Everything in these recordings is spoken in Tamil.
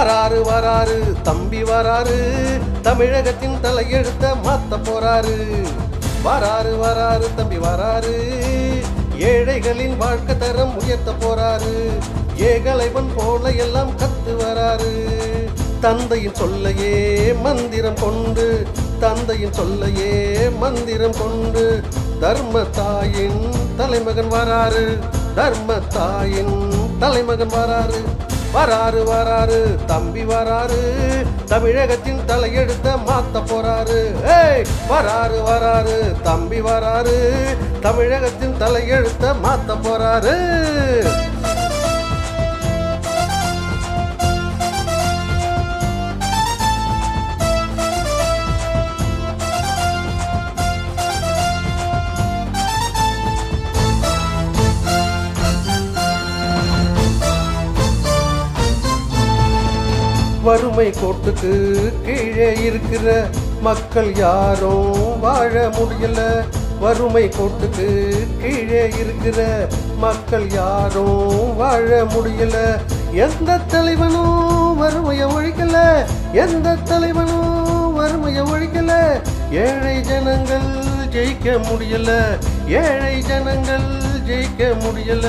வராரு வராரு தம்பி வராரு, தமிழகத்தின் தலையெழுத்த மாத்த போறாரு. வராரு வராரு தம்பி வராரு, ஏழைகளின் வாழ்க்கை தரம் உயர்த்த போறாரு. ஏகலைவன் போல எல்லாம் கத்து வராரு. தந்தையின் சொல்லையே மந்திரம் கொண்டு, தந்தையின் சொல்லையே மந்திரம் கொண்டு, தர்ம தாயின் தலைமகன் வராரு. தர்ம தாயின் தலைமகன் வராரு. வராரு வராரு தம்பி வராரு, தமிழகத்தின் தலையெழுத்த மாத்த போறாரு. வராரு வராரு தம்பி வராரு, தமிழகத்தின் தலையெழுத்த மாத்த போறாரு. வறுமை கோட்டுக்கு கீழே இருக்கிற மக்கள் யாரும் வாழ முடியல. வறுமை கோட்டுக்கு கீழே இருக்கிற மக்கள் யாரும் வாழ முடியல. எந்த தலைவனும் வறுமையை ஒழிக்கல, எந்த தலைவனும் வறுமையை ஒழிக்கல. ஏழை ஜனங்கள் ஜெயிக்க முடியல, ஏழை ஜனங்கள் ஜெயிக்க முடியல.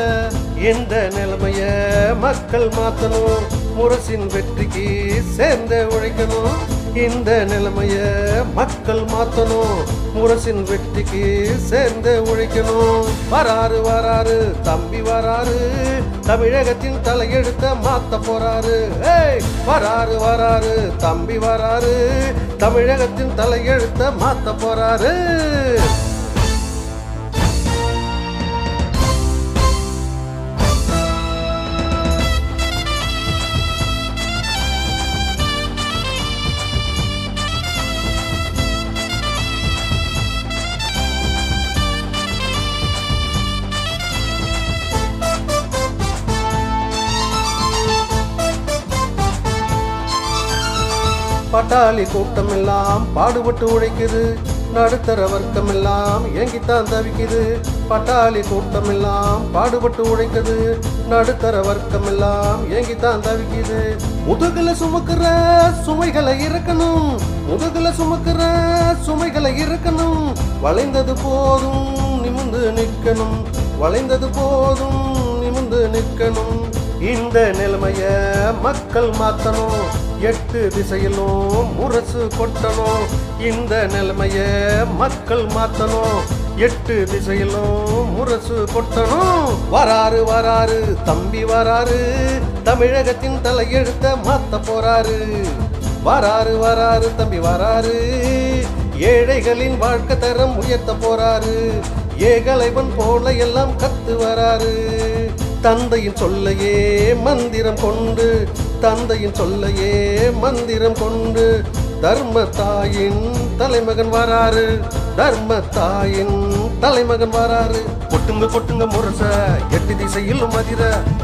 இந்த நிலைமைய மக்கள் மாத்தணும், முரசின் வெற்றிக்கு சேர்ந்த உழைக்கணும். இந்த நிலைமைய மக்கள் மாத்தணும், முரசின் வெற்றிக்கு சேர்ந்த உழைக்கணும். வராரு வராரு தம்பி வராரு, தமிழகத்தின் தலையெழுத்த மாத்த போறாரு. வராரு வராரு தம்பி வராரு, தமிழகத்தின் தலையெழுத்த மாத்த போறாரு. பட்டாளி கூட்டம் எல்லாம் பாடுபட்டு உழைக்குது, நடுத்தர வர்க்கம் எல்லாம் ஏங்கித்தான் தவிக்குது. பட்டாளி கூட்டம் எல்லாம் பாடுபட்டு உழைக்குது, நடுத்தர வர்க்கம் எல்லாம் ஏங்கித்தான் தவிக்குது. முதுகுல சுமக்கிற சுமைகளை இறக்கணும், முதுகுல சுமக்கிற சுமைகளை இறக்கணும். வளைந்தது போதும் நிமிந்து நிற்கணும், வளைந்தது போதும் நிமிந்து நிற்கணும். இந்த நிலைமைய மக்கள் மாத்தணும், 8 திசையிலும் முரசு கொட்டணும். இந்த நிலைமைய மக்கள் மாத்தணும், 8 திசையிலும் முரசு கொட்டணும். வராரு வராரு தம்பி வராரு, தமிழகத்தின் தலையெழுத்த மாத்த போறாரு. வராரு வராரு தம்பி வராரு, ஏழைகளின் வாழ்க்கை தரம் உயர்த்த போறாரு. ஏகலைவன் போல எல்லாம் கத்து வராரு. தந்தையின் சொல்லையே மந்திரம் கொண்டு, தந்தையின் சொல்லையே மந்திரம் கொண்டு, தர்ம தாயின் தலைமகன் வராரு. தர்ம தாயின் தலைமகன் வராரு. கொட்டுங்க கொட்டுங்க முரச 8 திசையிலும் மதிர,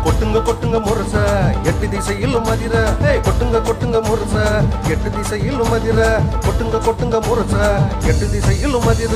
கொட்டுங்க கொட்டுங்க முரச 8 திசையிலும் மதிர. கொட்டுங்க கொட்டுங்க முரச 8 திசையிலும் மதிர, கொட்டுங்க கொட்டுங்க முரச 8 திசையிலும் மதிர.